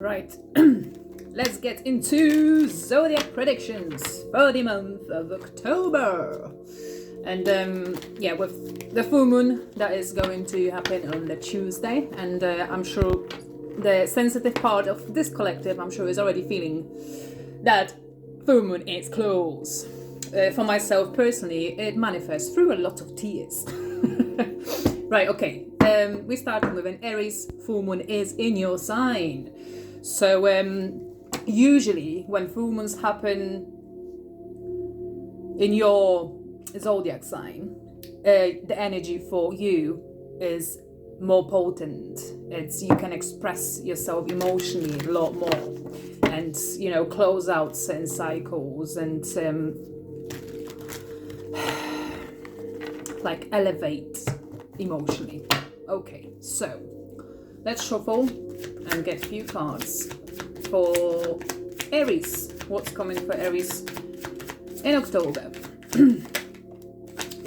Right, let's get into Zodiac predictions for the month of October. And yeah, with the full moon that is going to happen on the Tuesday, and I'm sure the sensitive part of this collective, I'm sure, is already feeling that full moon is close. For myself personally, it manifests through a lot of tears. Right, okay. We started with an Aries. Full moon is in your sign. So usually when full moons happen in your zodiac sign, the energy for you is more potent. You can express yourself emotionally a lot more, and close out certain cycles and like elevate emotionally. Okay, so let's shuffle and get a few cards for Aries. What's coming for Aries in October?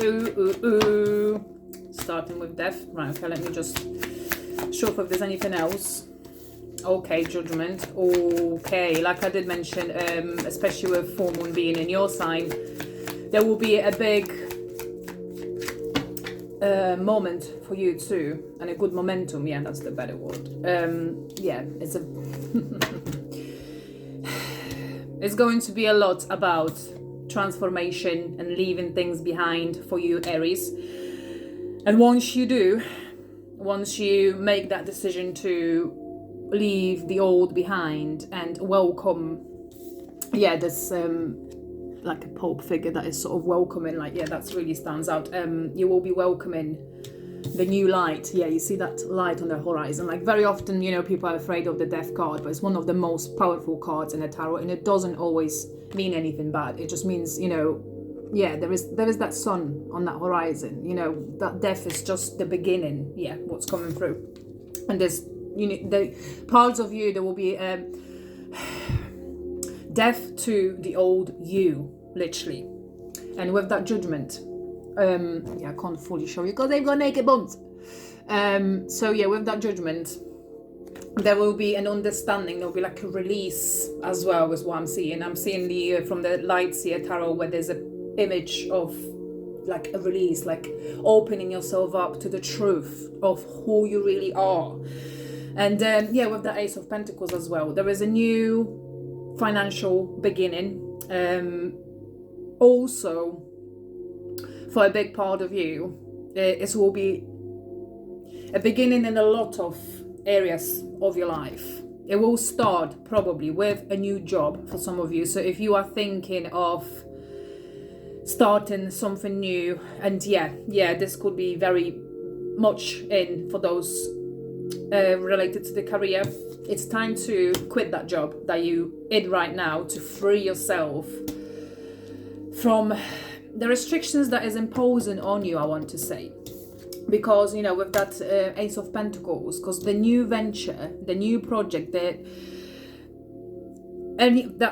Ooh. Starting with death. Right, okay, let me just shuffle if there's anything else. Okay, judgment. Okay, like I did mention, especially with full moon being in your sign, there will be a big moment for you too, and a good momentum. Yeah, that's the better word. Yeah, it's going to be a lot about transformation and leaving things behind for you, Aries. And once you make that decision to leave the old behind and welcome, this like a Pope figure that is sort of welcoming, that's really stands out. You will be welcoming the new light. Yeah, you see that light on the horizon. Like very often, people are afraid of the death card, but it's one of the most powerful cards in the tarot, and it doesn't always mean anything bad. It just means, there is that sun on that horizon. That death is just the beginning. Yeah, what's coming through, and there's the parts of you, there will be death to the old you, literally. And with that judgment, I can't fully show you because they've got naked bones. With that judgment, there will be an understanding. There'll be like a release as well, is what I'm seeing. I'm seeing from the Lights here tarot, where there's an image of like a release, like opening yourself up to the truth of who you really are. And with the Ace of Pentacles as well, there is a new financial beginning. Also, for a big part of you, it will be a beginning in a lot of areas of your life. It will start probably with a new job for some of you. So if you are thinking of starting something new, and this could be very much in for those related to the career, it's time to quit that job that you in right now to free yourself from the restrictions that is imposing on you, I want to say. Because, with that Ace of Pentacles, because the new venture, the new project, that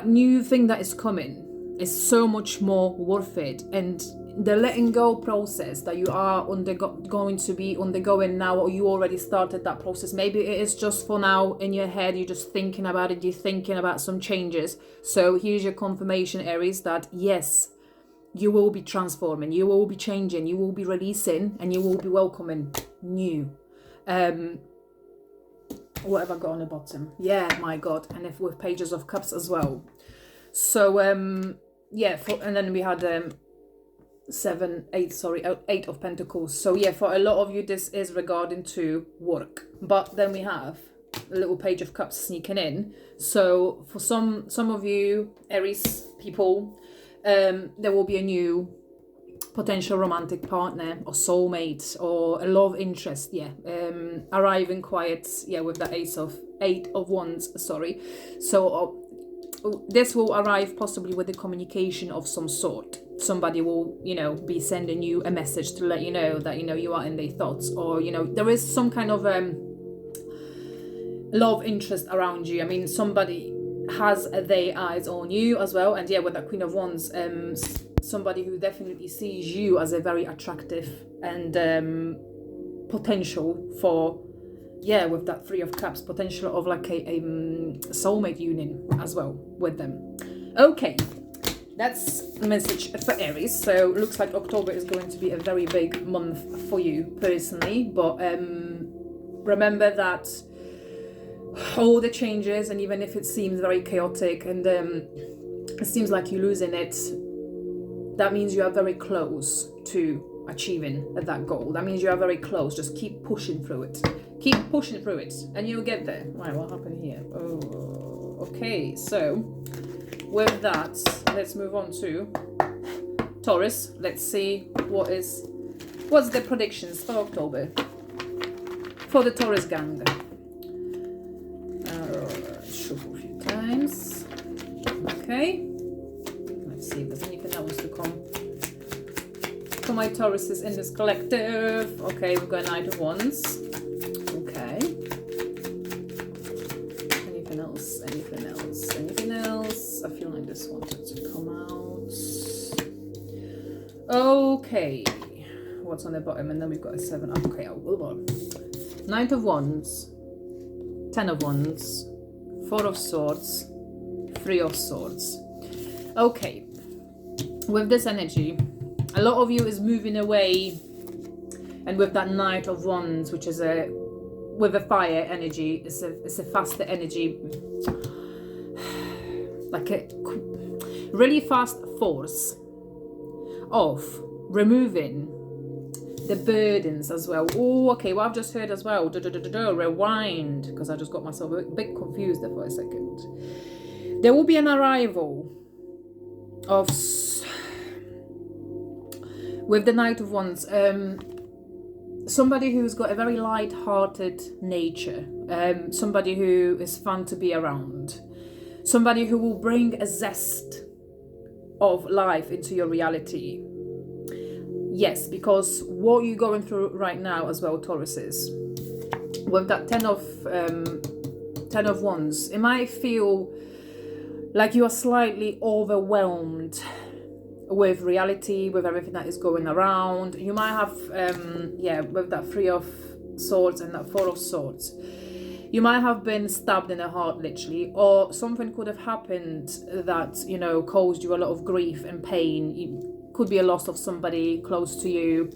new thing that is coming is so much more worth it. And the letting go process that you are going to be undergoing now, or you already started that process. Maybe it is just for now in your head, you're just thinking about it, you're thinking about some changes. So here's your confirmation, Aries, that yes, you will be transforming, you will be changing, you will be releasing, and you will be welcoming new. What have I got on the bottom? Yeah, my God. And if with Pages of Cups as well. So and then we had Eight of Pentacles. So for a lot of you, this is regarding to work. But then we have a little Page of Cups sneaking in. So for some of you, Aries people, there will be a new potential romantic partner or soulmate or a love interest, arriving quiet, with the Eight of Wands, sorry. So this will arrive possibly with a communication of some sort. Somebody will, be sending you a message to let you know that, you are in their thoughts, or, there is some kind of love interest around you. I mean, somebody has their eyes on you as well. And with that Queen of Wands, somebody who definitely sees you as a very attractive and potential for yeah, with that Three of Cups, potential of like a soulmate union as well with them. Okay, that's the message for Aries. So looks like October is going to be a very big month for you personally, but remember that all the changes, and even if it seems very chaotic and it seems like you're losing it, that means you are very close to achieving that goal. That means you are very close. Just keep pushing through it. Keep pushing through it and you'll get there. Right, what happened here? Oh, okay, so with that, let's move on to Taurus. Let's see what's the predictions for October for the Taurus gang. Shuffle a few times. Okay, let's see if there's anything else to come for my Tauruses in this collective. Okay, we've got Knight of Wands. Okay, anything else? Anything else? Anything else? I feel like this wanted to come out. Okay, what's on the bottom? And then we've got a 7. Okay, I'll move on. Knight of Wands, 10 of Wands, 4 of Swords, 3 of Swords. Okay, with this energy, a lot of you is moving away, and with that Knight of Wands, which is with a fire energy, it's a faster energy, like a really fast force of removing the burdens as well. Oh, okay, well, I've just heard as well, rewind, because I just got myself a bit confused there for a second. There will be an arrival of, with the Knight of Wands, somebody who's got a very light-hearted nature, somebody who is fun to be around, somebody who will bring a zest of life into your reality. Yes, because what you're going through right now as well, Taurus, is with that 10 of Wands, it might feel like you are slightly overwhelmed with reality, with everything that is going around. You might have, with that 3 of Swords and that 4 of Swords, you might have been stabbed in the heart, literally, or something could have happened that, you know, caused you a lot of grief and pain. It could be a loss of somebody close to you,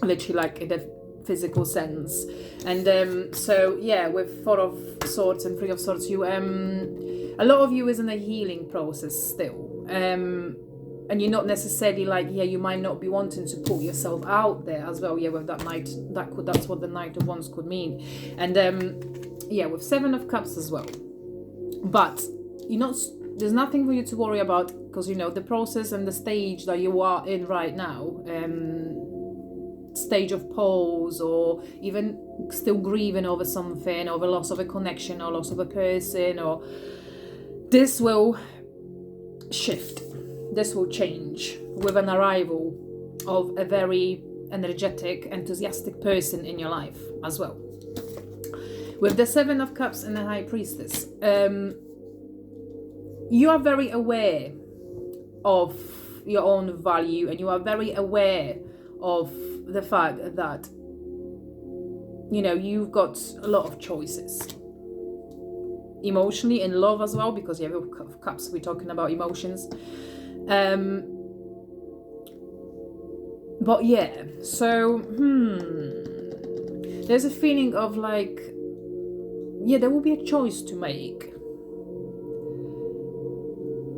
literally, like in a physical sense. And so, yeah, with 4 of Swords and 3 of Swords, you, a lot of you is in a healing process still. And you're not necessarily like, yeah, you might not be wanting to put yourself out there as well. Yeah, with that Knight, that's what the Knight of Wands could mean. And yeah, with 7 of Cups as well. But there's nothing for you to worry about, because you know the process and the stage that you are in right now, stage of pause, or even still grieving over something, over loss of a connection or loss of a person, or this will shift. This will change with an arrival of a very energetic, enthusiastic person in your life as well. With the 7 of Cups and the High Priestess, you are very aware of your own value, and you are very aware of the fact that, you know, you've got a lot of choices. Emotionally, in love as well, because you have Cups, we're talking about emotions. But yeah, so there's a feeling of like, yeah, there will be a choice to make.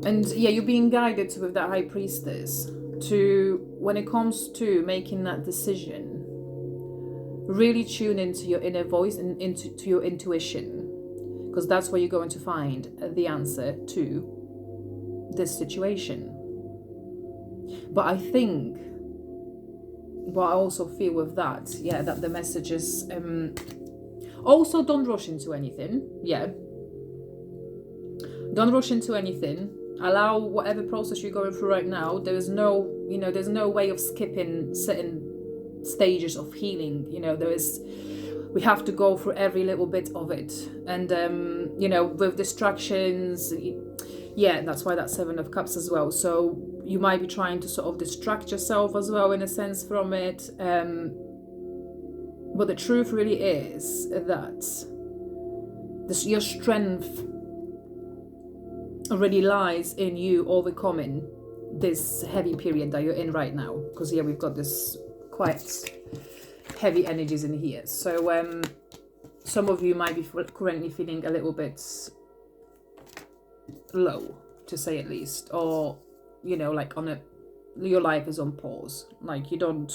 And yeah, you're being guided with that High Priestess to, when it comes to making that decision, really tune into your inner voice and into your intuition, because that's where you're going to find the answer to this situation. But I think, what I also feel with that, yeah, that the message is, also don't rush into anything. Yeah, don't rush into anything. Allow whatever process you're going through right now. There's no way of skipping certain stages of healing. You know, we have to go through every little bit of it. And you know, with distractions, yeah, that's why that's 7 of Cups as well. So you might be trying to sort of distract yourself as well, in a sense, from it. But the truth really is that your strength really lies in you overcoming this heavy period that you're in right now. Because here we've got this quite heavy energies in here. So some of you might be currently feeling a little bit low, to say at least, or like your life is on pause, like you don't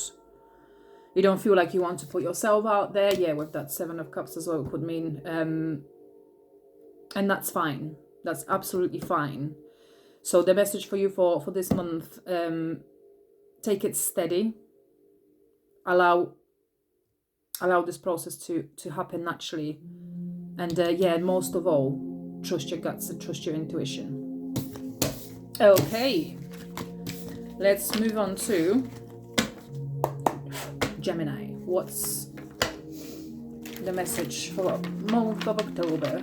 feel like you want to put yourself out there. Yeah, with that 7 of Cups as well, it could mean and that's fine, that's absolutely fine. So the message for you for this month, take it steady, allow this process to happen naturally, and most of all, trust your guts and trust your intuition. Okay, let's move on to Gemini. What's the message for month of October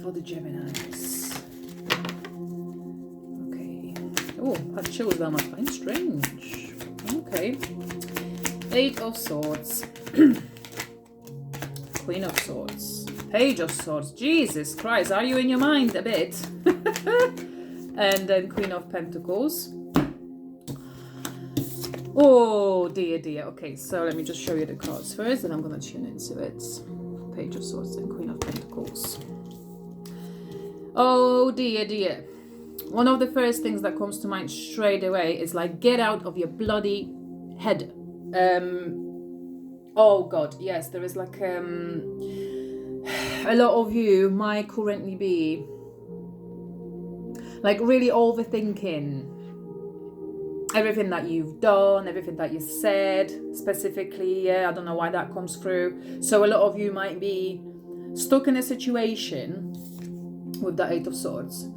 for the Geminis? Okay. Oh, I've chills down my spine. Strange. Okay. 8 of Swords. Queen of Swords. Page of Swords. Jesus Christ, are you in your mind a bit? And then Queen of Pentacles. Oh dear, dear. Okay, so let me just show you the cards first, and I'm going to tune into it. Page of Swords and Queen of Pentacles. Oh dear, dear. One of the first things that comes to mind straight away is like, get out of your bloody head. Oh God, yes, there is like a lot of you might currently be like really overthinking everything that you've done, everything that you said specifically. Yeah, I don't know why that comes through. So a lot of you might be stuck in a situation with the 8 of Swords.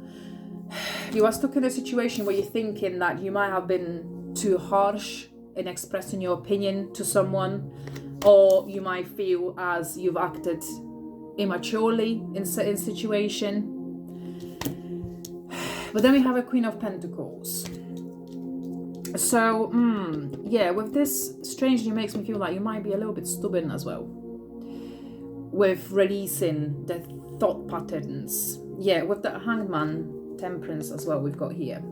You are stuck in a situation where you're thinking that you might have been too harsh in expressing your opinion to someone, or you might feel as you've acted immaturely in certain situation. But then we have a Queen of Pentacles. So, yeah, with this, strangely makes me feel like you might be a little bit stubborn as well with releasing the thought patterns. Yeah, with the Hanged Man, Temperance as well, we've got here.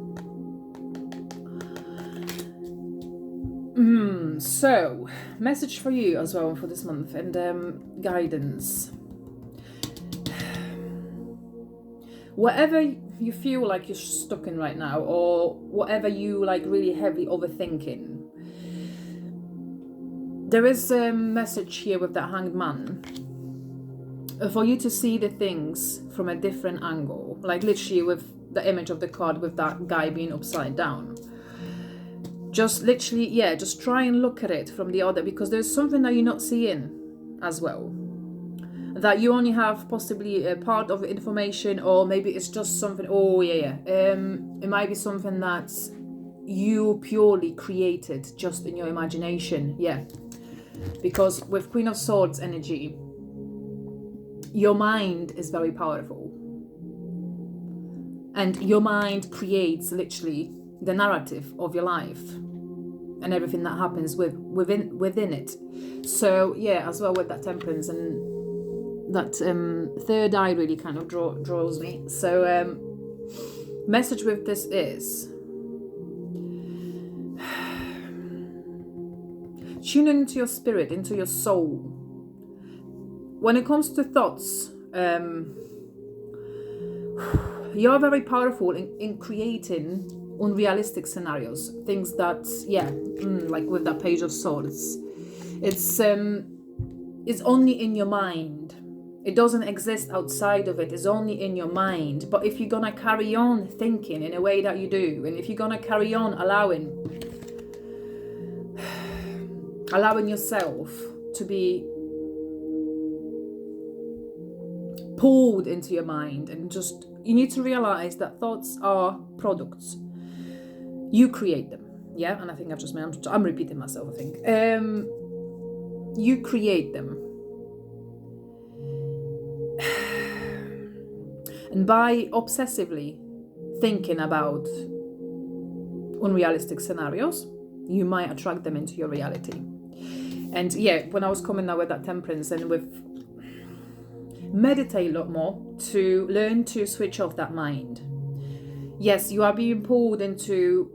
So, message for you as well for this month, and guidance. Whatever you feel like you're stuck in right now, or whatever you like really heavily overthinking, there is a message here with that Hanged Man for you to see the things from a different angle, like literally with the image of the card with that guy being upside down. Just literally, yeah, just try and look at it from the other, because there's something that you're not seeing as well, that you only have possibly a part of the information, or maybe it's just something, it might be something that you purely created just in your imagination. Yeah, because with Queen of Swords energy, your mind is very powerful, and your mind creates literally the narrative of your life and everything that happens within it. So yeah, as well with that Temperance, and that third eye really kind of draws me. So message with this is tune into your spirit, into your soul. When it comes to thoughts, you're very powerful in creating unrealistic scenarios, things that, yeah, like with that Page of Swords, it's only in your mind. It doesn't exist outside of it. It's only in your mind. But if you're gonna carry on thinking in a way that you do, and if you're gonna carry on allowing yourself to be pulled into your mind, and just, you need to realize that thoughts are products. You create them. Yeah, and I think I'm repeating myself, I think. You create them. And by obsessively thinking about unrealistic scenarios, you might attract them into your reality. And yeah, when I was coming now with that temperance and with meditate a lot more to learn to switch off that mind. Yes, you are being pulled into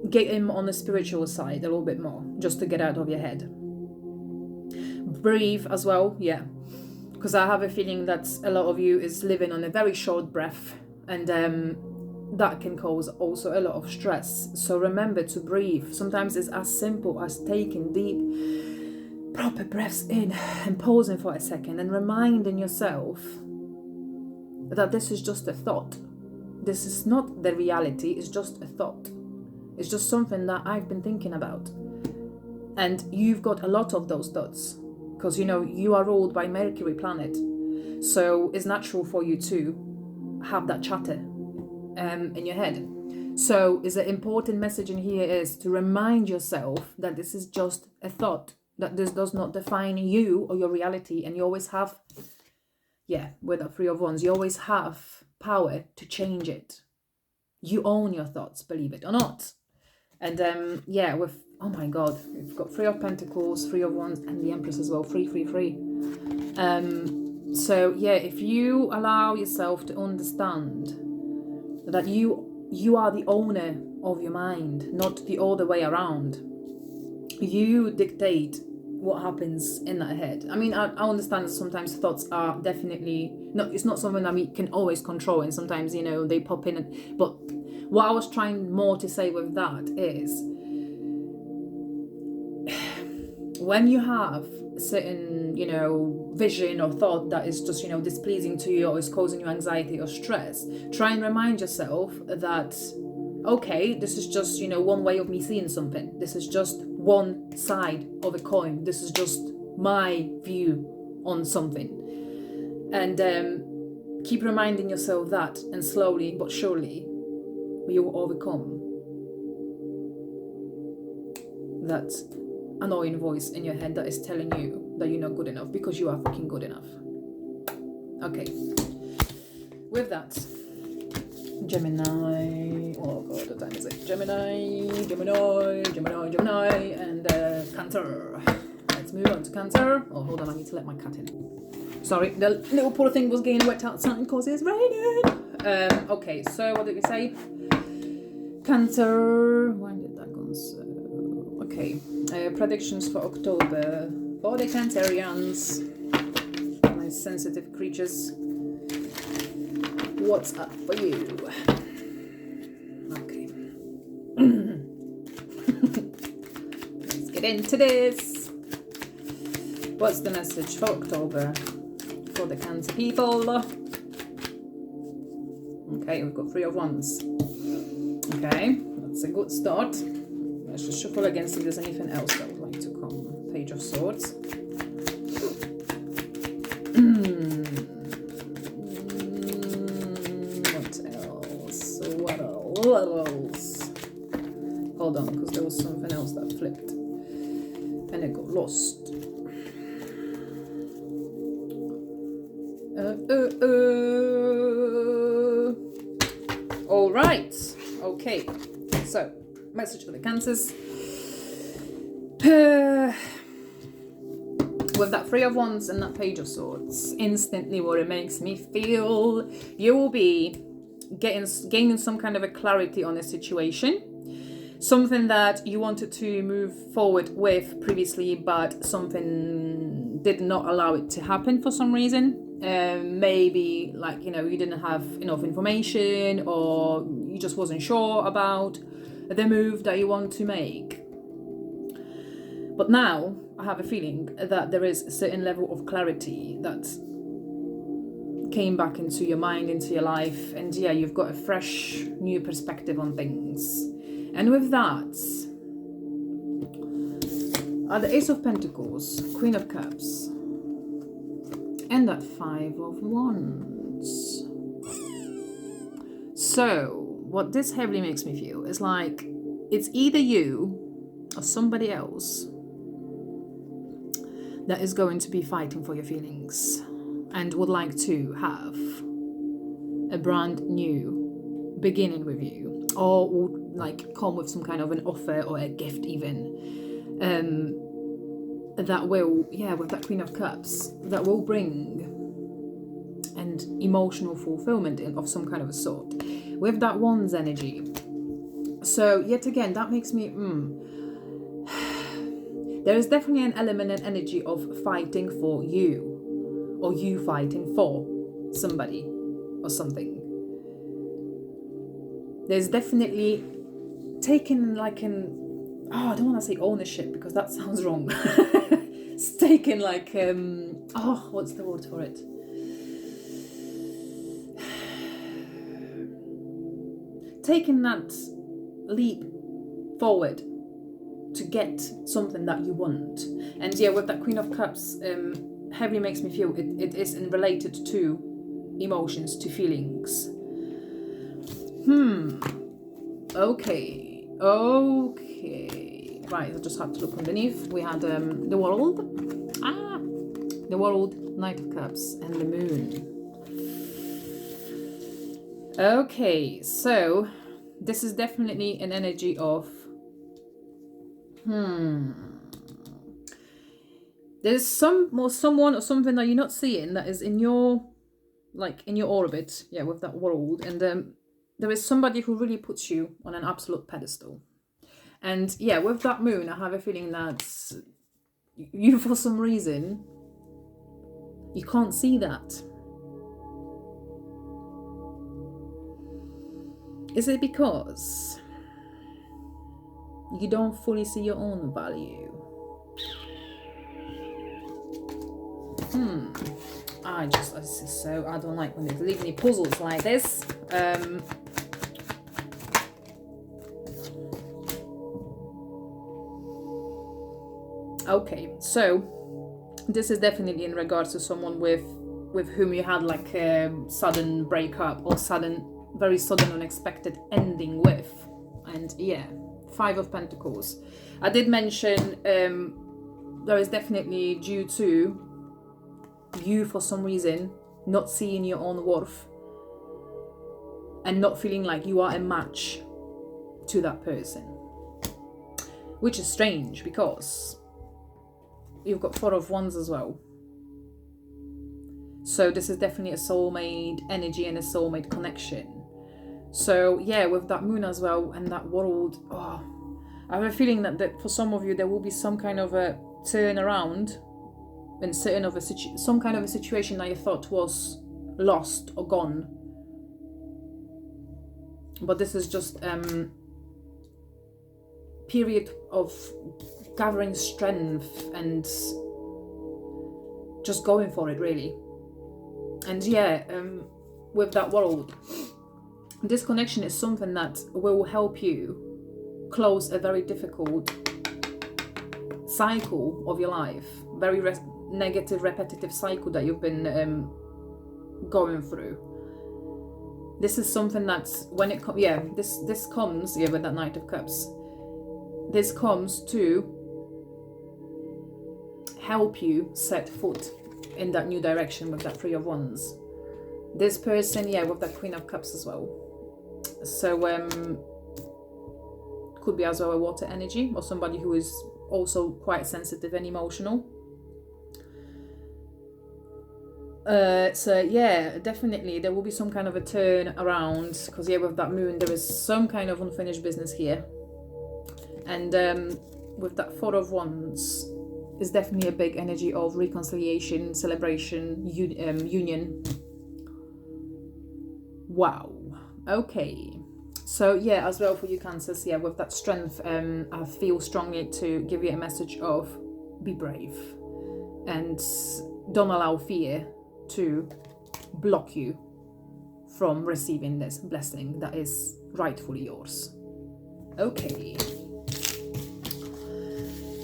getting on the spiritual side a little bit more, just to get out of your head. Breathe as well, yeah. Because I have a feeling that a lot of you is living on a very short breath, and that can cause also a lot of stress. So remember to breathe. Sometimes it's as simple as taking deep, proper breaths in and pausing for a second and reminding yourself that this is just a thought. This is not the reality, it's just a thought. It's just something that I've been thinking about. And you've got a lot of those thoughts because, you know, you are ruled by Mercury planet. So it's natural for you to have that chatter in your head. So is an important message in here is to remind yourself that this is just a thought, that this does not define you or your reality, and you always have, with a Three of Wands, you always have power to change it. You own your thoughts, believe it or not. And with, oh my God, we've got Three of Pentacles, Three of Wands, and the Empress as well, free. So yeah, if you allow yourself to understand that you are the owner of your mind, not the other way around. You dictate what happens in that head. I mean, I understand that sometimes thoughts are definitely it's not something that we can always control, and sometimes, you know, they pop in. But what I was trying more to say with that is, when you have a certain, you know, vision or thought that is just, you know, displeasing to you or is causing you anxiety or stress, try and remind yourself that, okay, this is just, you know, one way of me seeing something. This is just one side of a coin. This is just my view on something. And keep reminding yourself that, and slowly but surely you will overcome that annoying voice in your head that is telling you that you're not good enough, because you are fucking good enough. Okay. With that, Gemini, oh God, what time is it? Gemini, and Cancer. Let's move on to Cancer. Oh, hold on, I need to let my cat in. Sorry, the little poor thing was getting wet outside because it's raining. Okay, so what did we say? Cancer, when did that go? Okay, predictions for October for the Cancerians, my sensitive creatures. What's up for you? Okay. Let's get into this. What's the message for October for the Cancer people? Okay, we've got Three of Wands. Okay, that's a good start. Let's just shuffle again, see if there's anything else that would like to come. Page of Swords. What else? Hold on, because there was something else that flipped and it got lost. All right. Okay. So, message for the Cancers. With that Three of Wands and that Page of Swords, instantly what it makes me feel, you will be gaining some kind of a clarity on a situation, something that you wanted to move forward with previously, but something did not allow it to happen for some reason. Maybe, like, you know, you didn't have enough information, or you just wasn't sure about the move that you want to make. But now I have a feeling that there is a certain level of clarity that came back into your mind, into your life, and yeah, you've got a fresh new perspective on things. And with that, the Ace of Pentacles, Queen of Cups, and that Five of Wands. So what this heavily makes me feel is like it's either you or somebody else that is going to be fighting for your feelings and would like to have a brand new beginning with you, or would like come with some kind of an offer or a gift even. that will, yeah, with that Queen of Cups, that will bring and emotional fulfillment of some kind of a sort. With that Wands energy. So yet again, that makes me, there is definitely an element and energy of fighting for you, or you fighting for somebody or something. There's definitely taking like an, I don't want to say ownership because that sounds wrong. It's taking like, what's the word for it? Taking that leap forward to get something that you want. And yeah, with that Queen of Cups, heavily makes me feel it is related to emotions, to feelings. Okay. Right, I just have to look underneath. We had the World. The World, Knight of Cups, and the Moon. Okay, so this is definitely an energy of there's someone or something that you're not seeing that is in your orbit, yeah, with that World, and there is somebody who really puts you on an absolute pedestal. And yeah, with that Moon, I have a feeling that you, for some reason, you can't see that. Is it because you don't fully see your own value? I don't like when they leave me puzzles like this. Okay, so this is definitely in regards to someone with whom you had like a sudden breakup or very sudden unexpected ending with. And yeah, 5 of Pentacles. I did mention there is definitely due to you, for some reason, not seeing your own worth and not feeling like you are a match to that person, which is strange because you've got 4 of Wands as well. So this is definitely a soulmate energy and a soulmate connection. So yeah, with that Moon as well and that World, I have a feeling that for some of you there will be some kind of a turnaround in some kind of a situation that you thought was lost or gone. But this is just period of gathering strength and just going for it, really. And yeah, with that World, this connection is something that will help you close a very difficult cycle of your life, very negative, repetitive cycle that you've been going through. This is something that's when it comes, this comes, with that Knight of Cups. This comes to help you set foot in that new direction with that 3 of Wands. This person, with that Queen of Cups as well. So could be as well a water energy or somebody who is also quite sensitive and emotional. So yeah, definitely there will be some kind of a turn around because with that Moon there is some kind of unfinished business here. And with that 4 of Wands is definitely a big energy of reconciliation, celebration, union. Wow. Okay. So yeah, as well for you Cancers, with that strength, I feel strongly to give you a message of be brave and don't allow fear to block you from receiving this blessing that is rightfully yours. Okay.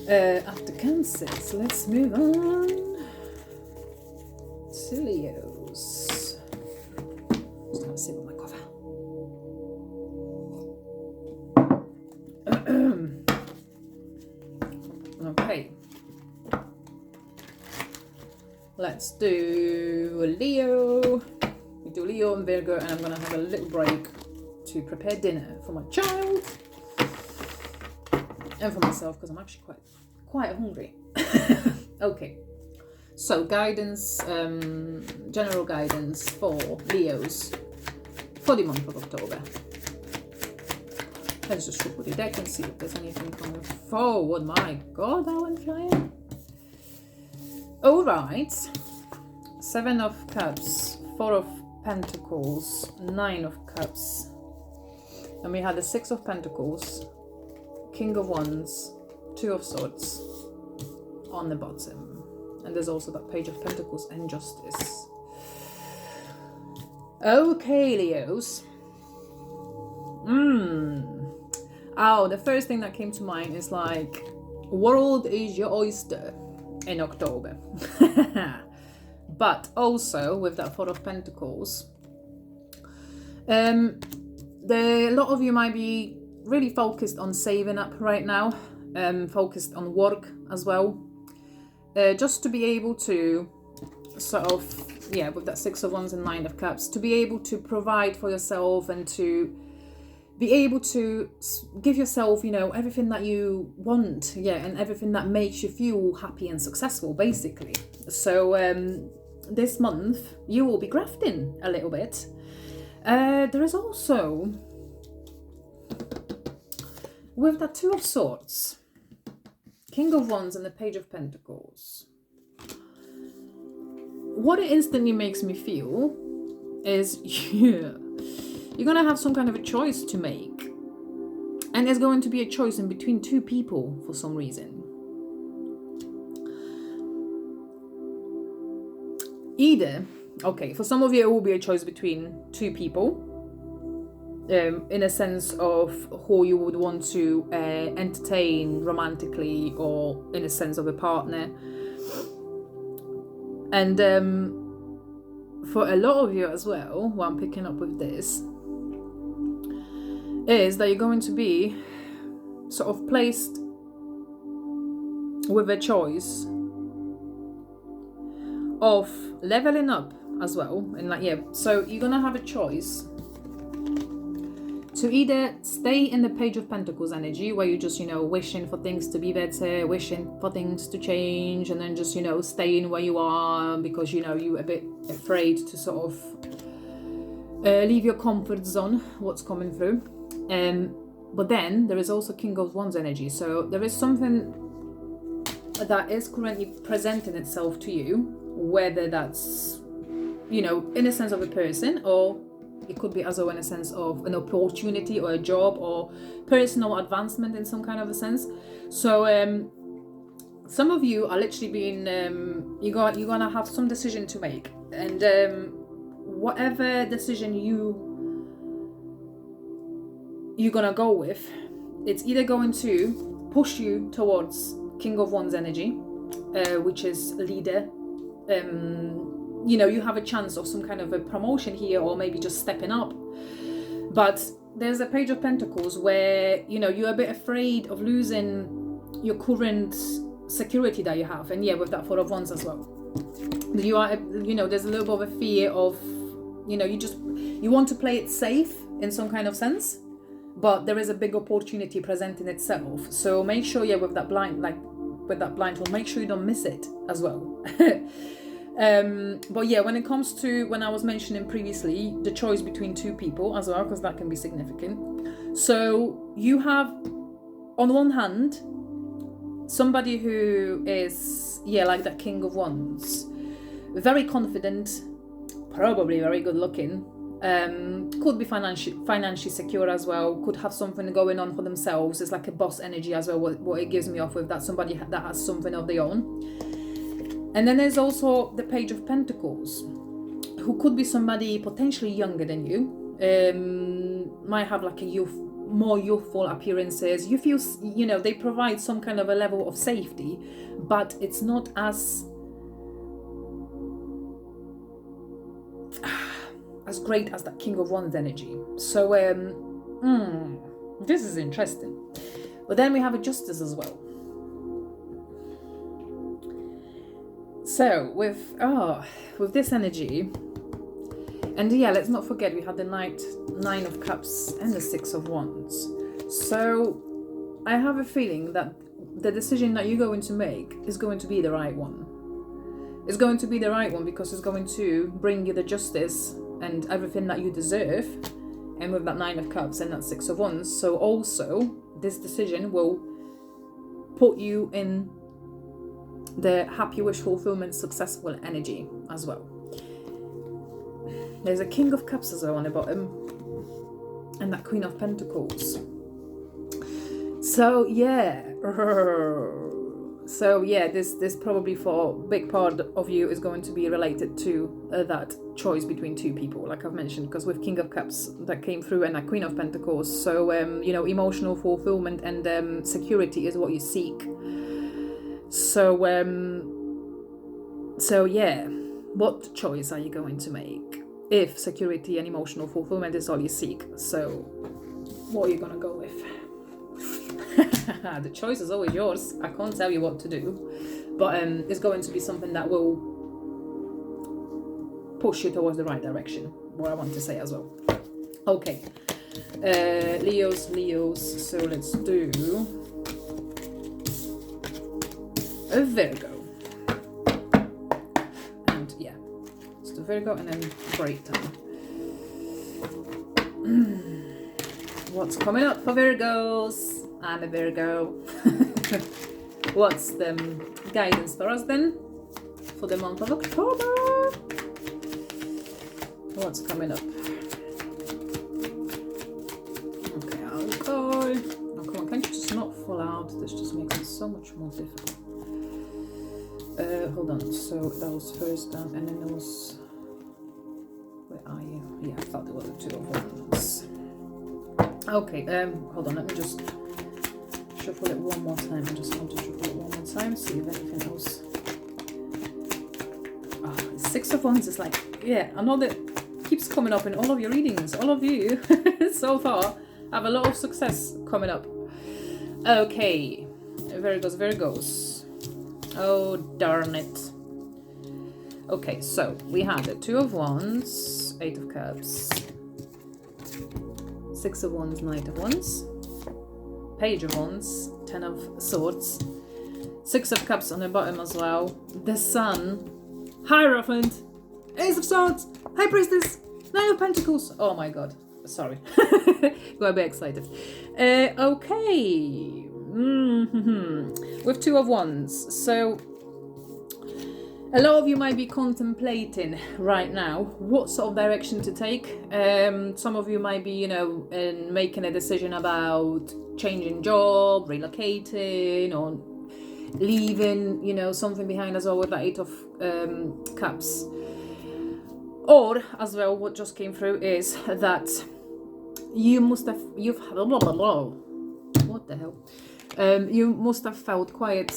After Cancers, let's move on to Leos. Just gonna sip on my coffee. Okay. Let's do Leo. We do Leo and Virgo, and I'm gonna have a little break to prepare dinner for my child and for myself because I'm actually quite hungry. Okay, so guidance, general guidance for Leos for the month of October. Let's just shuffle the deck and see if there's anything coming forward. My God, I went flying. All right. 7 of Cups, 4 of Pentacles, 9 of Cups. And we had the 6 of Pentacles, King of Wands, 2 of Swords on the bottom. And there's also that Page of Pentacles and Justice. Okay, Leos. Oh, the first thing that came to mind is like, world is your oyster in October. But also with that 4 of Pentacles, a lot of you might be really focused on saving up right now, focused on work as well, just to be able to sort of, yeah, with that 6 of Wands and 9 of Cups, to be able to provide for yourself and to be able to give yourself, you know, everything that you want, yeah, and everything that makes you feel happy and successful, basically. So this month you will be grafting a little bit. There is also, with that 2 of Swords, King of Wands and the Page of Pentacles, what it instantly makes me feel is, yeah, you're going to have some kind of a choice to make. And there's going to be a choice in between 2 people for some reason. Either, okay, for some of you it will be a choice between 2 people. In a sense of who you would want to entertain romantically, or in a sense of a partner. And for a lot of you as well, what I'm picking up with this, is that you're going to be sort of placed with a choice of leveling up as well. And like, yeah, so you're gonna have a choice to either stay in the Page of Pentacles energy, where you're just, you know, wishing for things to be better, wishing for things to change, and then just, you know, staying where you are because, you know, you're a bit afraid to sort of leave your comfort zone, what's coming through. But then there is also King of Wands energy. So there is something that is currently presenting itself to you, whether that's, you know, in a sense of a person, or it could be as well in a sense of an opportunity or a job or personal advancement in some kind of a sense. So some of you are literally being, you're going to have some decision to make. And whatever decision you're going to go with, it's either going to push you towards King of Wands energy, which is leader. You know, you have a chance of some kind of a promotion here, or maybe just stepping up. But there's a Page of Pentacles where, you know, you're a bit afraid of losing your current security that you have. And yeah, with that 4 of Wands as well, you are, you know, there's a little bit of a fear of, you know, you want to play it safe in some kind of sense, but there is a big opportunity presenting itself. So make sure, yeah, with that blind, like with that blindfold, make sure you don't miss it as well. But yeah, when it comes to, when I was mentioning previously, the choice between 2 people as well, because that can be significant. So you have, on one hand, somebody who is, yeah, like that King of Wands, very confident, probably very good looking, could be financially secure as well, could have something going on for themselves. It's like a boss energy as well, what it gives me off with, that somebody that has something of their own. And then there's also the Page of Pentacles, who could be somebody potentially younger than you, might have like more youthful appearances. You feel, you know, they provide some kind of a level of safety, but it's not as great as that King of Wands energy. So this is interesting. But then we have a Justice as well. So with this energy, and yeah, let's not forget we had the 9 of Cups and the 6 of Wands. So I have a feeling that the decision that you're going to make is going to be the right one. It's going to be the right one because it's going to bring you the justice and everything that you deserve. And with that 9 of Cups and that 6 of Wands. So also, this decision will put you in the happy, wish fulfillment, successful energy as well. There's a King of Cups as well on the bottom. And that Queen of Pentacles. So yeah. So yeah, this probably for a big part of you is going to be related to that choice between two people, like I've mentioned, because with King of Cups that came through and a Queen of Pentacles. So, you know, emotional fulfillment and security is what you seek. So, so yeah, what choice are you going to make if security and emotional fulfillment is all you seek? So, what are you going to go with? The choice is always yours. I can't tell you what to do, but it's going to be something that will push you towards the right direction, what I want to say as well. Okay, Leos, so let's do a Virgo. And yeah, let's do Virgo and then breakdown. What's coming up for Virgos? I'm a Virgo. What's the guidance for us then for the month of October? What's coming up? Okay, I'll go. Oh, come on, can't you just not fall out? This just makes it so much more difficult. Hold on. So that was first down, and then there was. Where are you? Yeah, I thought there were the 2 of Wands. Okay. Hold on. Let me just shuffle it one more time. I just want to shuffle it one more time. See if anything else. Oh, 6 of Wands is like, yeah, another. Keeps coming up in all of your readings. All of you so far have a lot of success coming up. Okay, Virgos. Oh, darn it. Okay, so we had the 2 of Wands, 8 of Cups, 6 of Wands, Knight of Wands, Page of Wands, 10 of Swords, 6 of Cups on the bottom as well, the Sun, Hierophant, Ace of Swords, High Priestess, 9 of Pentacles. Oh my god. Sorry. Got a bit excited. Okay. With 2 of Wands. So, a lot of you might be contemplating right now what sort of direction to take. Some of you might be, you know, making a decision about changing job, relocating, or leaving, you know, something behind as well with the 8 of Cups. Or, as well, what just came through is that you must have, what the hell? You must have felt quite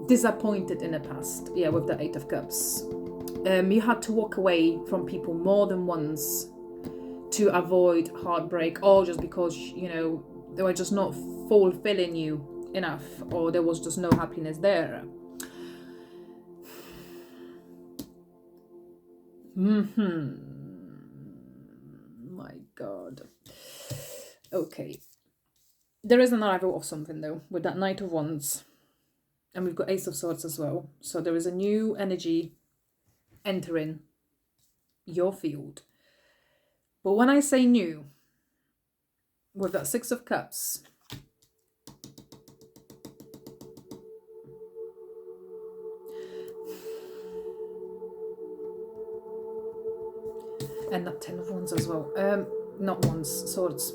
disappointed in the past, yeah, with the 8 of Cups. You had to walk away from people more than once to avoid heartbreak, or just because, you know, they were just not fulfilling you enough, or there was just no happiness there. My god. Okay. There is an arrival of something though, with that Knight of Wands. And we've got Ace of Swords as well. So there is a new energy entering your field. But when I say new, with that 6 of Cups, and that 10 of Wands as well. Not Wands, Swords.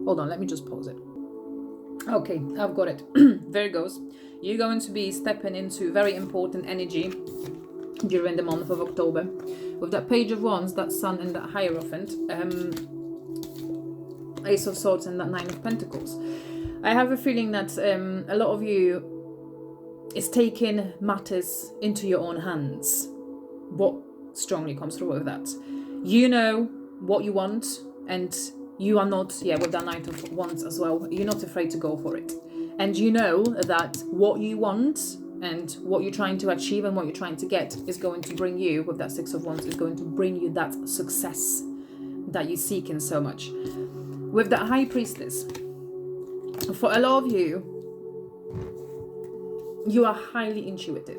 Hold on, let me just pause it. Okay, I've got it. Virgos, you're going to be stepping into very important energy during the month of October. With that Page of Wands, that Sun and that Hierophant. Ace of Swords and that 9 of Pentacles. I have a feeling that a lot of you is taking matters into your own hands. What strongly comes through with that? You know what you want, and you are not, yeah, with that Knight of Wands as well, you're not afraid to go for it. And you know that what you want And what you're trying to achieve and what you're trying to get is going to bring you, with that Six of Wands, is going to bring you that success that you're seeking so much. With that High Priestess, for a lot of you, you are highly intuitive.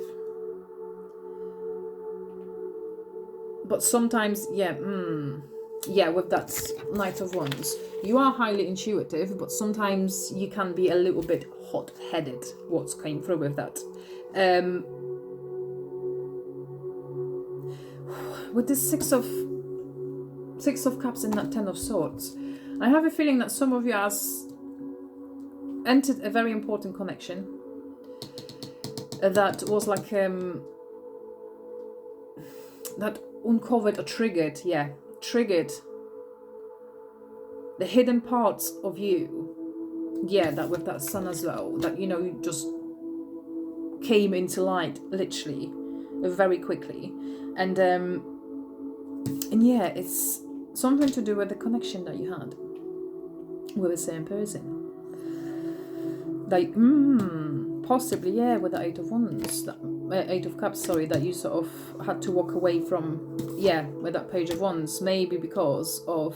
But sometimes, with that Knight of Wands, you are highly intuitive, but sometimes you can be a little bit hot-headed, what's came through with that. With this Six of Cups and that Ten of Swords, I have a feeling that some of you has entered a very important connection that was like that uncovered or triggered the hidden parts of you, that with that Sun as well, that you just came into light literally very quickly. And it's something to do with the connection that you had with the same person. Like, possibly, with the Eight of Wands, Eight of Cups, sorry, that you sort of had to walk away from, with that Page of Wands, maybe because of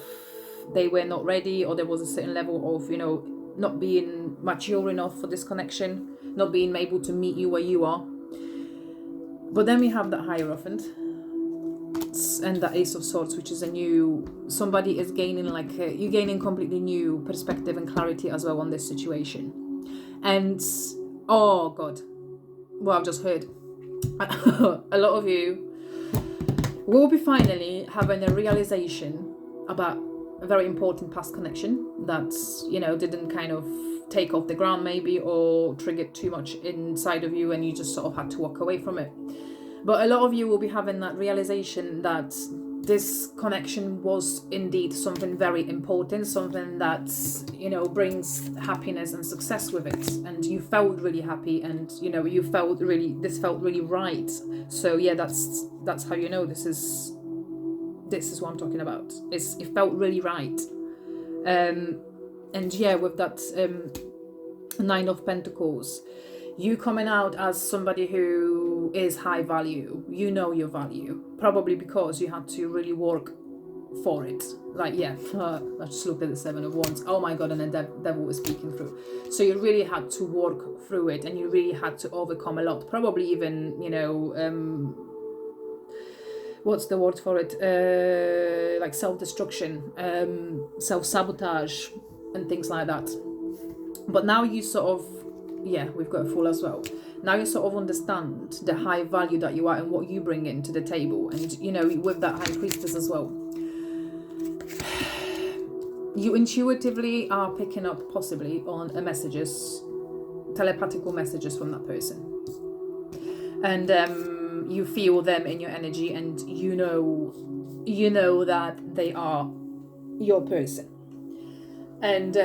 they were not ready, or there was a certain level of, not being mature enough for this connection, not being able to meet you where you are. But then we have that Hierophant and the Ace of Swords, which is somebody is gaining, you're gaining completely new perspective and clarity as well on this situation. And oh god, what I've just heard, a lot of you will be finally having a realization about a very important past connection that didn't kind of take off the ground maybe, or triggered too much inside of you and you just sort of had to walk away from it. But a lot of you will be having that realization that this connection was indeed something very important, something that brings happiness and success with it, and you felt really happy, and you felt this felt really right. So that's how this is what I'm talking about. It felt really right. And with that Nine of Pentacles, you coming out as somebody who is high value. You know your value, probably because you had to really work for it. I just looked at the Seven of Wands. Oh my god, and the devil was speaking through. So you really had to work through it, and you really had to overcome a lot. Probably even, what's the word for it? Like self-destruction, self-sabotage, and things like that. But now you sort of, we've got a Fool as well. Now you sort of understand the high value that you are and what you bring into the table. And, with that High Priestess as well, you intuitively are picking up possibly on telepathical messages from that person. And you feel them in your energy, and you know that they are your person. And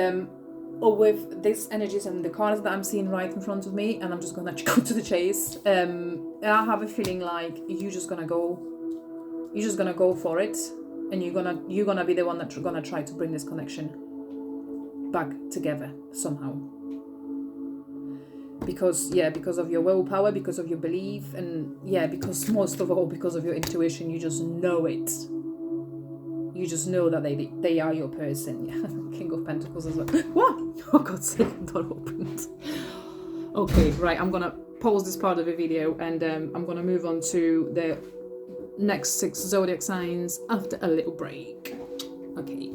with these energies and the cards that I'm seeing right in front of me, and I'm just gonna go to the chase. I have a feeling like you're just gonna go for it, and you're gonna be the one that's gonna try to bring this connection back together somehow. Because of your willpower, because of your belief, and because most of all because of your intuition. You just know it. You just know that they are your person. King of Pentacles as well. What? Oh God's sake, door opened. Okay, right, I'm gonna pause this part of the video, and I'm gonna move on to the next 6 zodiac signs after a little break. Okay.